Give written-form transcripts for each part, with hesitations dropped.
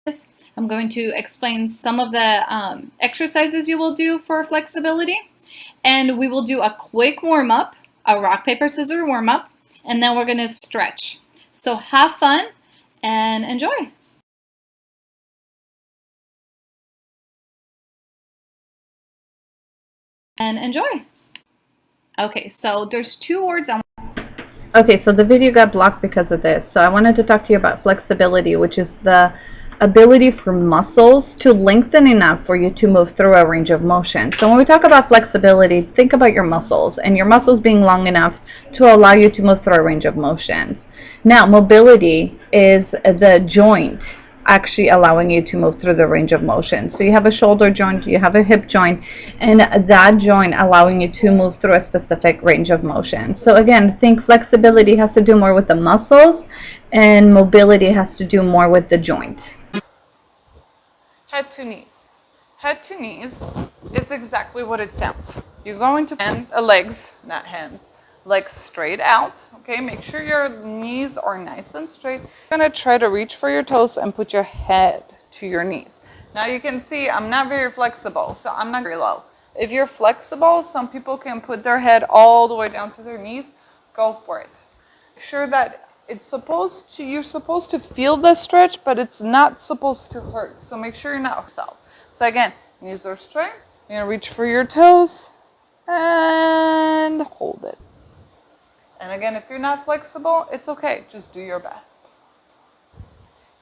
I'm going to explain some of the exercises you will do for flexibility, and we will do a quick warm-up, a rock, paper, scissors warm-up, and then we're going to stretch. So have fun and enjoy. Okay, so there's two words on. Okay, so the video got blocked because of this. So I wanted to talk to you about flexibility, which is the ability for muscles to lengthen enough for you to move through a range of motion. So when we talk about flexibility, think about your muscles and your muscles being long enough to allow you to move through a range of motion. Now, mobility is the joint actually allowing you to move through the range of motion. So you have a shoulder joint, you have a hip joint, and that joint allowing you to move through a specific range of motion. So again, think flexibility has to do more with the muscles, and mobility has to do more with the joint. Head to knees. Head to knees is exactly what it sounds. You're going to bend legs, not hands, legs straight out. Okay, make sure your knees are nice and straight. You're going to try to reach for your toes and put your head to your knees. Now you can see I'm not very flexible, so I'm not very low. If you're flexible, some people can put their head all the way down to their knees. Go for it. Make sure that you're supposed to feel the stretch, but it's not supposed to hurt. So make sure you're not yourself. So again, knees are straight. You're going to reach for your toes and hold it. And again, if you're not flexible, it's okay. Just do your best.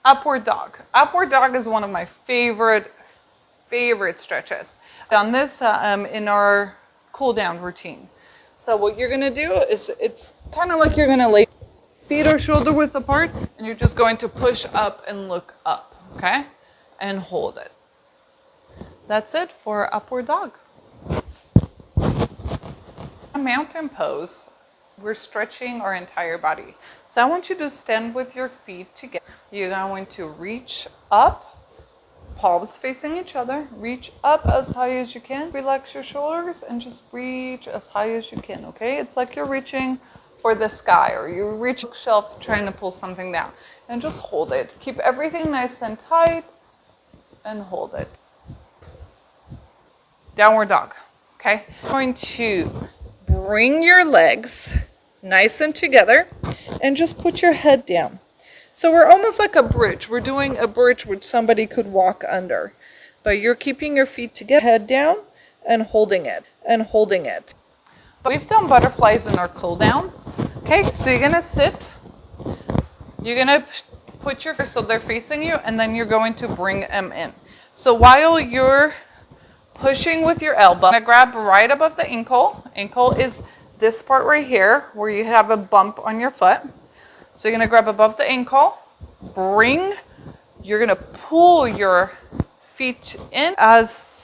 Upward dog. Upward dog is one of my favorite stretches. Done this in our cool down routine. So what you're going to do is it's kind of like you're going to lay feet are shoulder width apart, and you're just going to push up and look up, okay? And hold it. That's it for upward dog. A mountain pose, we're stretching our entire body. So I want you to stand with your feet together. You're going to reach up, palms facing each other. Reach up as high as you can. Relax your shoulders and just reach as high as you can, okay? It's like you're reaching for the sky, or you reach a bookshelf trying to pull something down. And just hold it. Keep everything nice and tight and hold it. Downward dog, okay? You're going to bring your legs nice and together and just put your head down. So we're almost like a bridge. We're doing a bridge which somebody could walk under. But you're keeping your feet together, head down, and holding it, and holding it. We've done butterflies in our cool down. Okay, so you're going to sit. You're going to put your feet so they're facing you, and then you're going to bring them in. So while you're pushing with your elbow, you're going to grab right above the ankle. Ankle is this part right here where you have a bump on your foot. So you're going to grab above the ankle, you're going to pull your feet in as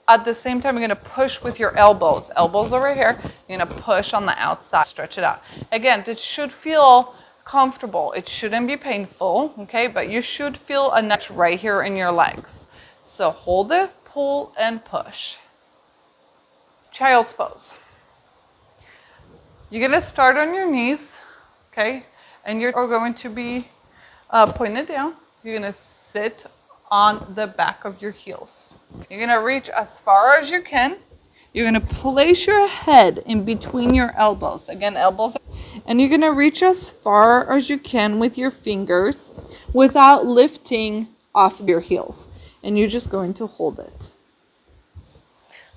at the same time you're going to push with your elbows. Elbows over here, you're going to push on the outside, stretch it out. Again, it should feel comfortable. It shouldn't be painful, okay? But you should feel a nudge right here in your legs. So hold it, pull, and push. Child's pose. You're going to start on your knees, okay? And you're going to be pointed down. You're going to sit on the back of your heels. You're going to reach as far as you can. You're going to place your head in between your elbows. Again, elbows. And you're going to reach as far as you can with your fingers without lifting off your heels. And you're just going to hold it.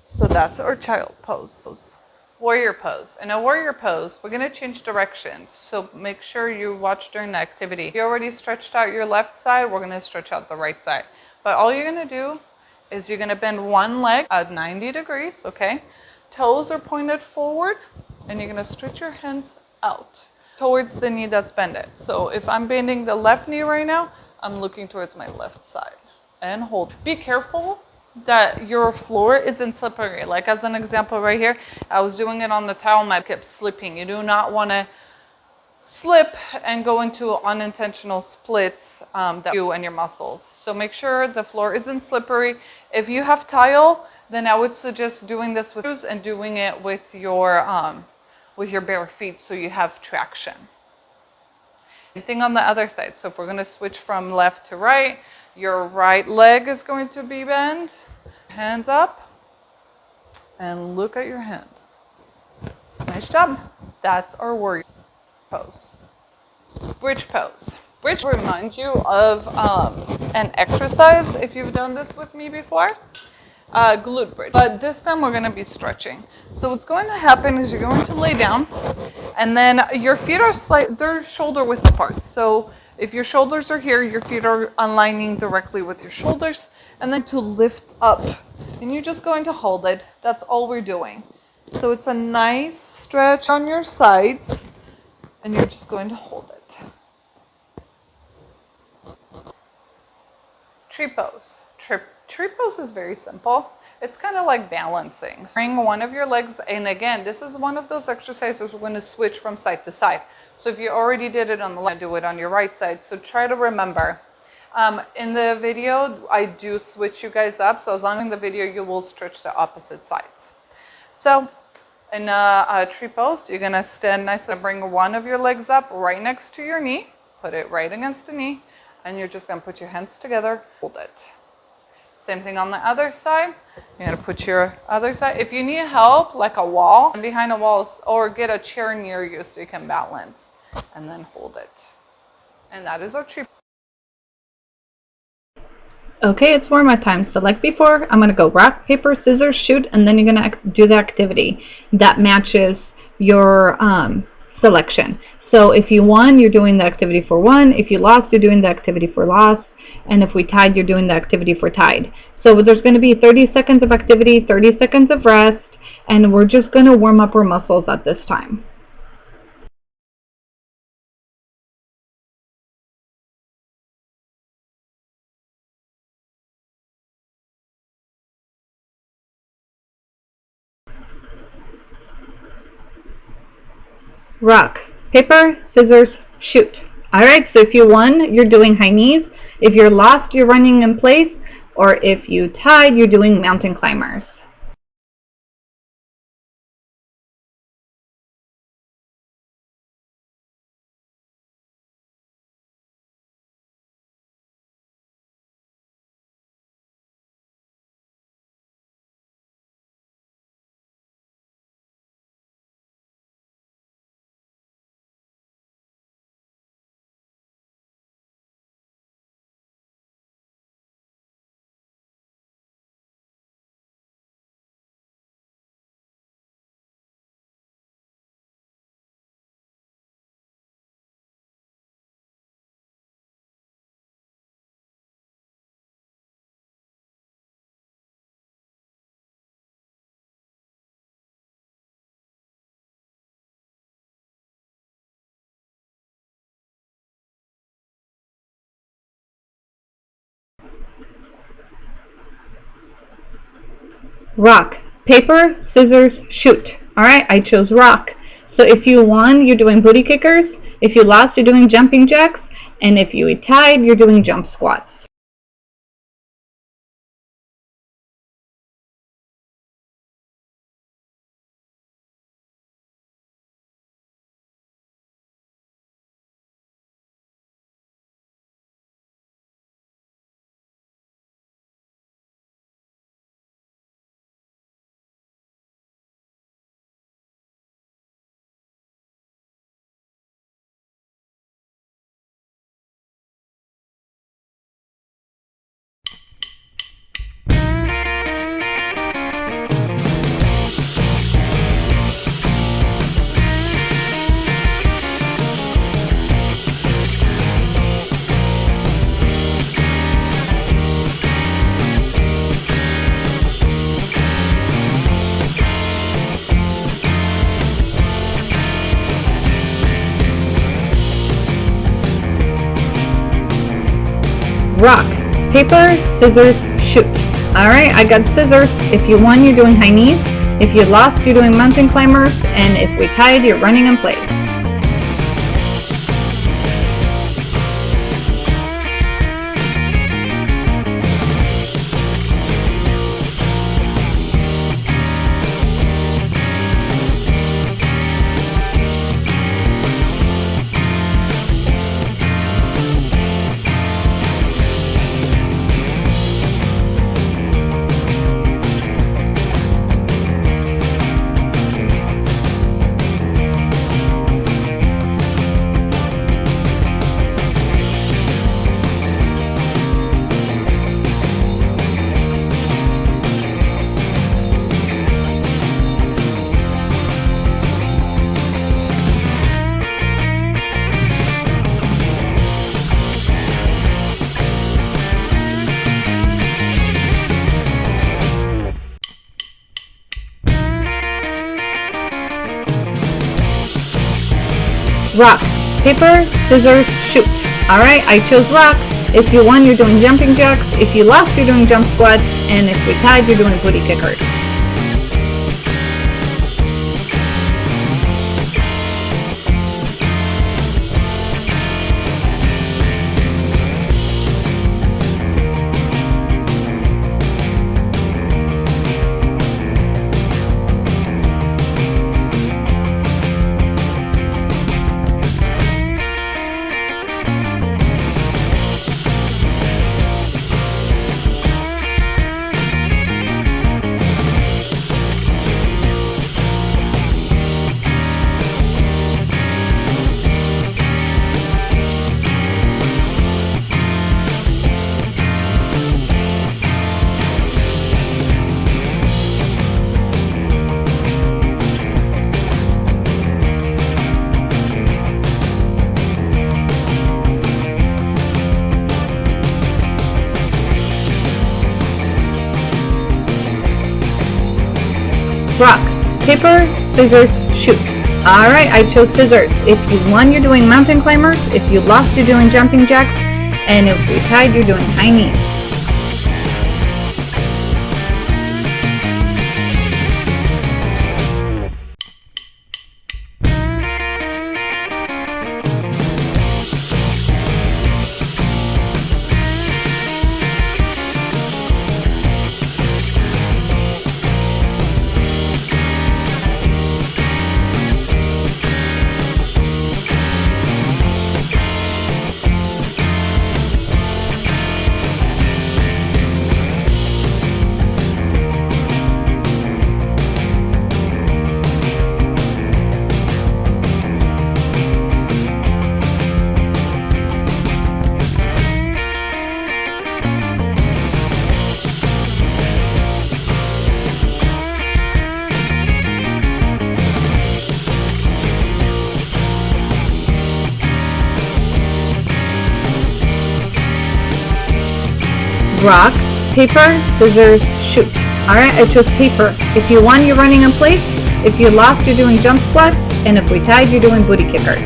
So that's our child pose. Warrior pose. In a warrior pose, we're going to change directions. So make sure you watch during the activity. If you already stretched out your left side, we're going to stretch out the right side. But all you're going to do is you're going to bend one leg at 90 degrees, okay? Toes are pointed forward, and you're going to stretch your hands out towards the knee that's bended. So if I'm bending the left knee right now, I'm looking towards my left side. And hold. Be careful that your floor isn't slippery. Like as an example right here, I was doing it on the towel mat, kept slipping. You do not want to slip and go into unintentional splits that you and your muscles. So make sure the floor isn't slippery. If you have tile, then I would suggest doing this with shoes and doing it with your bare feet so you have traction. Same thing on the other side. So if we're going to switch from left to right, Your right leg is going to be bent. Hands up. And look at your hand. Nice job. That's our warrior pose. Bridge pose. Bridge reminds you of an exercise, if you've done this with me before. Glute bridge. But this time we're going to be stretching. So what's going to happen is you're going to lay down, and then your feet are they're shoulder width apart. So if your shoulders are here, your feet are aligning directly with your shoulders, and then to lift up. And you're just going to hold it. That's all we're doing. So it's a nice stretch on your sides, and you're just going to hold it. Tree pose. Tree pose is very simple. It's kind of like balancing. Bring one of your legs, and again, this is one of those exercises we're going to switch from side to side. So if you already did it on the left, do it on your right side. So try to remember. In the video, I do switch you guys up. So as long as in the video, you will stretch the opposite sides. So in a tree pose, you're going to stand nice and bring one of your legs up right next to your knee. Put it right against the knee. And you're just going to put your hands together, hold it. Same thing on the other side. You're going to put your other side. If you need help, like a wall, and behind a wall, or get a chair near you so you can balance, and then hold it. And that is our tree. Okay, it's warm-up time. So like before, I'm going to go rock, paper, scissors, shoot, and then you're going to do the activity that matches your selection. So if you won, you're doing the activity for won. If you lost, you're doing the activity for lost. And if we tied, you're doing the activity for tied. So there's going to be 30 seconds of activity, 30 seconds of rest, and we're just going to warm up our muscles at this time. Rock, paper, scissors, shoot. Alright, so if you won, you're doing high knees. If you're lost, you're running in place. Or if you tied, you're doing mountain climbers. Rock, paper, scissors, shoot. Alright, I chose rock. So if you won, you're doing booty kickers. If you lost, you're doing jumping jacks. And if you tied, you're doing jump squats. Rock, paper, scissors, shoot. Alright, I got scissors. If you won, you're doing high knees. If you lost, you're doing mountain climbers. And if we tied, you're running in place. Rock, paper, scissors, shoot. Alright, I chose rock. If you won, you're doing jumping jacks. If you lost, you're doing jump squats. And if we tied, you're doing booty kickers. Rock, paper, scissors, shoot. Alright, I chose scissors. If you won, you're doing mountain climbers. If you lost, you're doing jumping jacks. And if we tied, you're doing high knees. Rock, paper, scissors, shoot. Alright, I chose paper. If you won, you're running in place. If you lost, you're doing jump squats. And if we tied, you're doing booty kickers.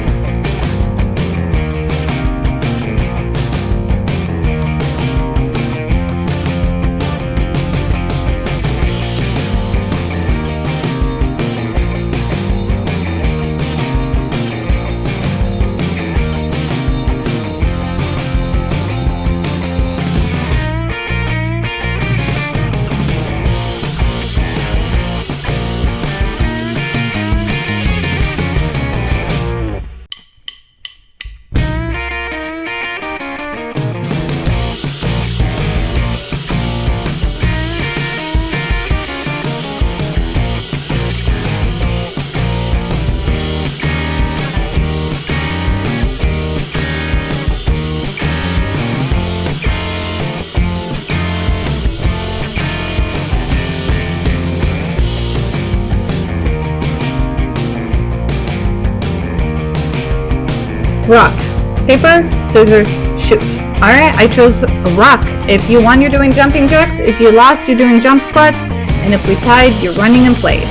Rock, paper, scissors, shoot. Alright, I chose rock. If you won, you're doing jumping jacks. If you lost, you're doing jump squats. And if we tied, you're running in place.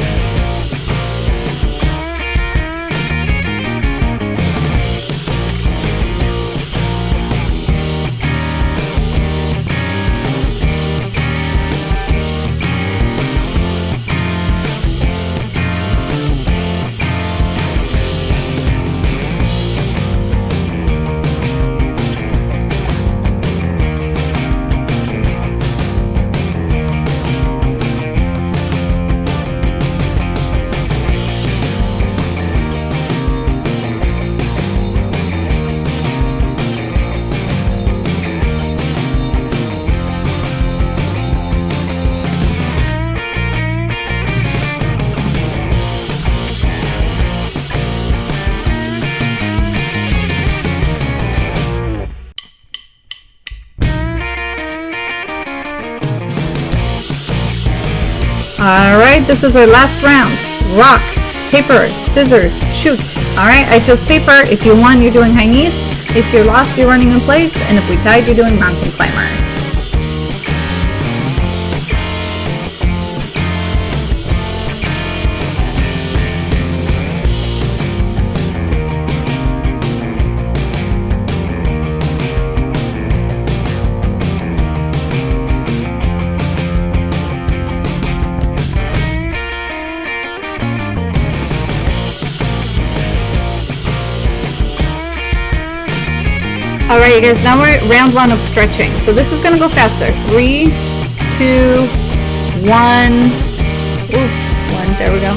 Alright, this is our last round. Rock, paper, scissors, shoot. Alright, I chose paper. If you won, you're doing high knees. If you're lost, you're running in place. And if we tied, you're doing mountain climber. Alright, you guys, now we're at round 1 of stretching. So this is going to go faster. 3, 2, 1. Ooh, 1, there we go.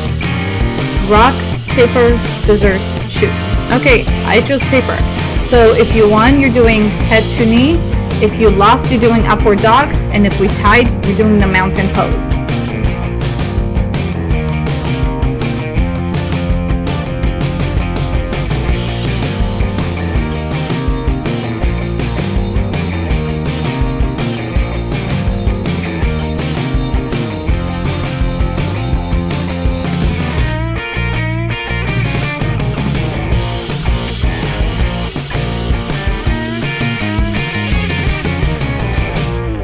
Rock, paper, scissors, shoot. Okay, I chose paper. So if you won, you're doing head to knee. If you lost, you're doing upward dog. And if we tied, you're doing the mountain pose.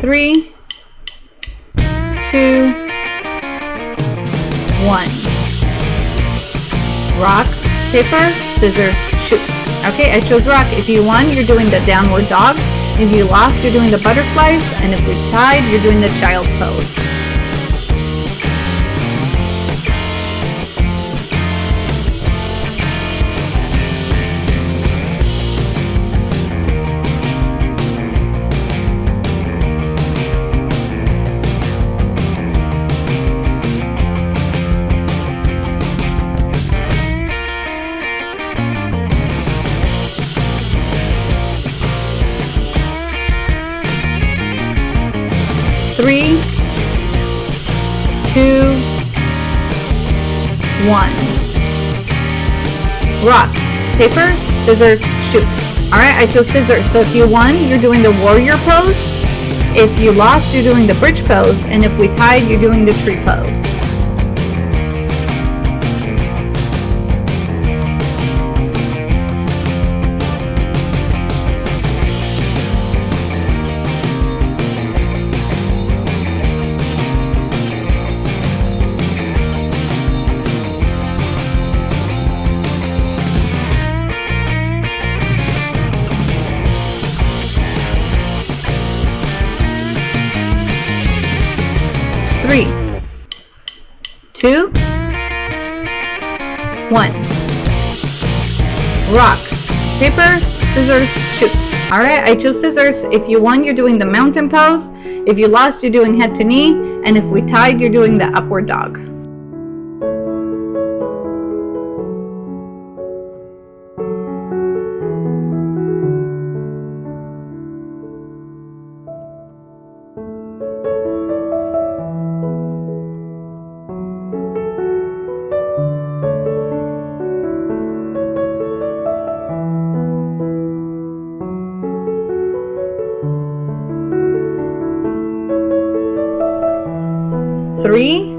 3, 2, 1. Rock, paper, scissors, shoot. Okay, I chose rock. If you won, you're doing the downward dog. If you lost, you're doing the butterflies. And if we tied, you're doing the child's pose. 3, 2, 1. Rock, paper, scissors, shoot. Alright, I chose scissors. So if you won, you're doing the warrior pose. If you lost, you're doing the bridge pose. And if we tied, you're doing the tree pose. 3, 2, 1. Rock, paper, scissors, shoot. Alright, I chose scissors. If you won, you're doing the mountain pose. If you lost, you're doing head to knee. And if we tied, you're doing the upward dog. 3,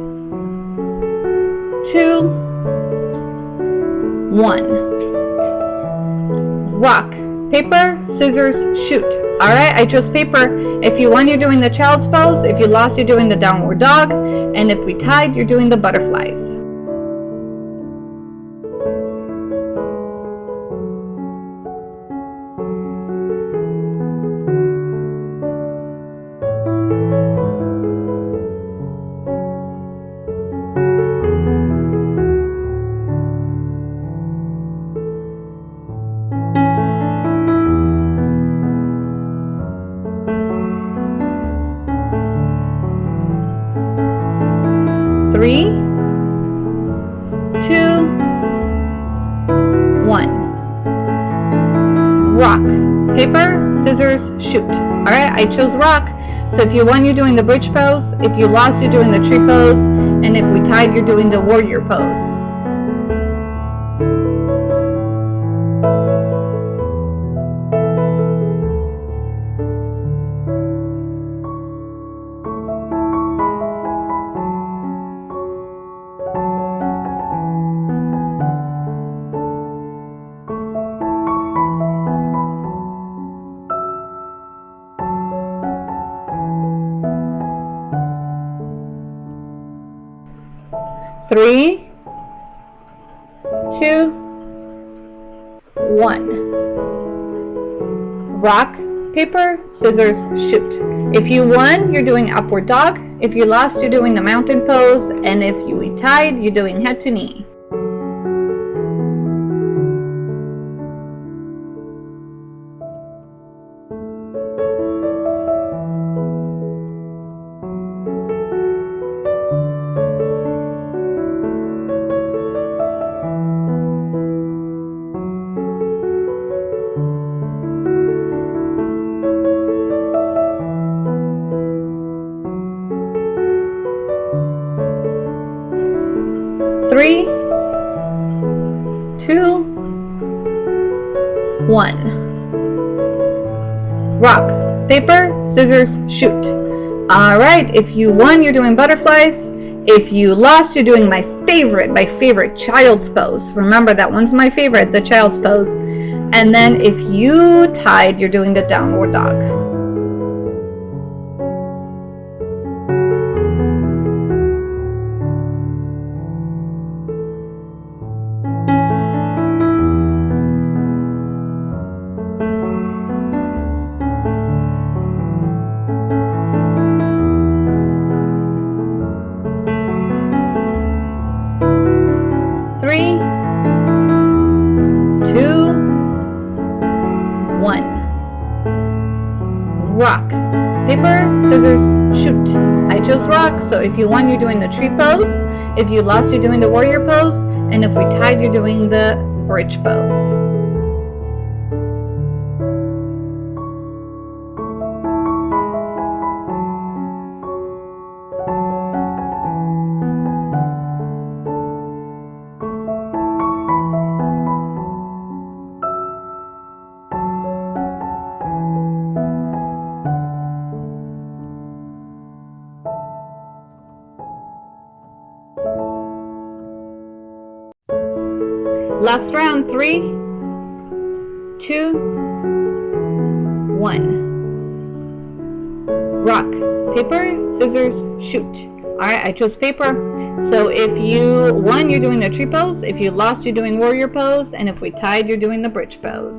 2, 1. Rock, paper, scissors, shoot. Alright, I chose paper. If you won, you're doing the child's pose. If you lost, you're doing the downward dog. And if we tied, you're doing the butterflies. 3, 2, 1. Rock, paper, scissors, shoot. Alright, I chose rock. So if you won, you're doing the bridge pose. If you lost, you're doing the tree pose. And if we tied, you're doing the warrior pose. 3, 2, 1. Rock, paper, scissors, shoot. If you won, you're doing upward dog. If you lost, you're doing the mountain pose. And if you tied, you're doing head to knee. 3, 3, 2, 1. Rock, paper, scissors, shoot. Alright, if you won, you're doing butterflies. If you lost, you're doing my favorite child's pose. Remember, that one's my favorite, the child's pose. And then if you tied, you're doing the downward dog. Three, 2, 1. Rock, paper, scissors, shoot. I chose rock, so if you won, you're doing the tree pose. If you lost, you're doing the warrior pose. And if we tied, you're doing the bridge pose. Last round, 3, 2, 1. Rock, paper, scissors, shoot. Alright, I chose paper. So if you won, you're doing the tree pose. If you lost, you're doing warrior pose. And if we tied, you're doing the bridge pose.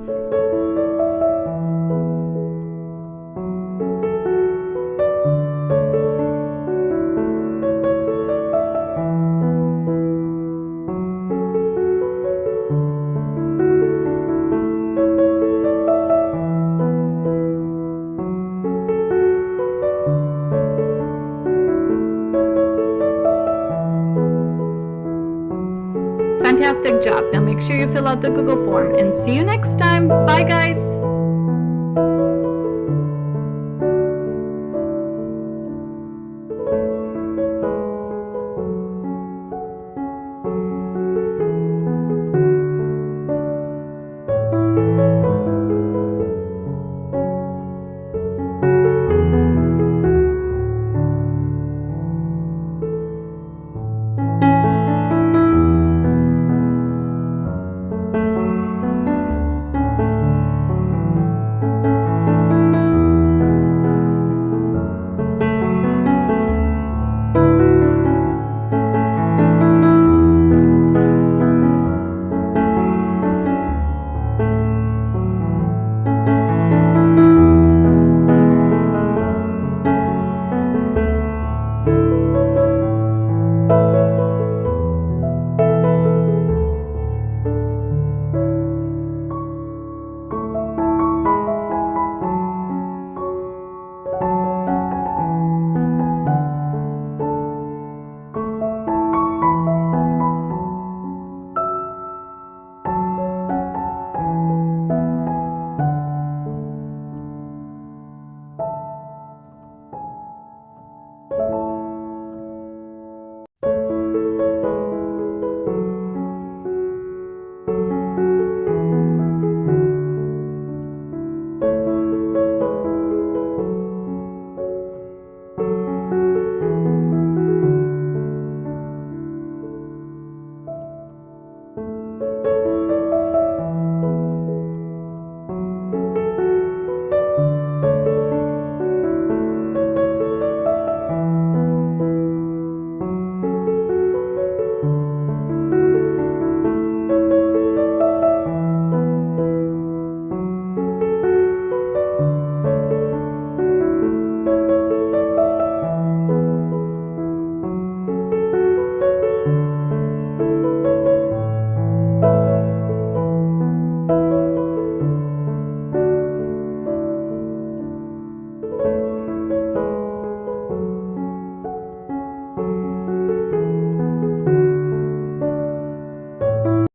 Fantastic job. Now make sure you fill out the Google form and see you next time. Bye guys.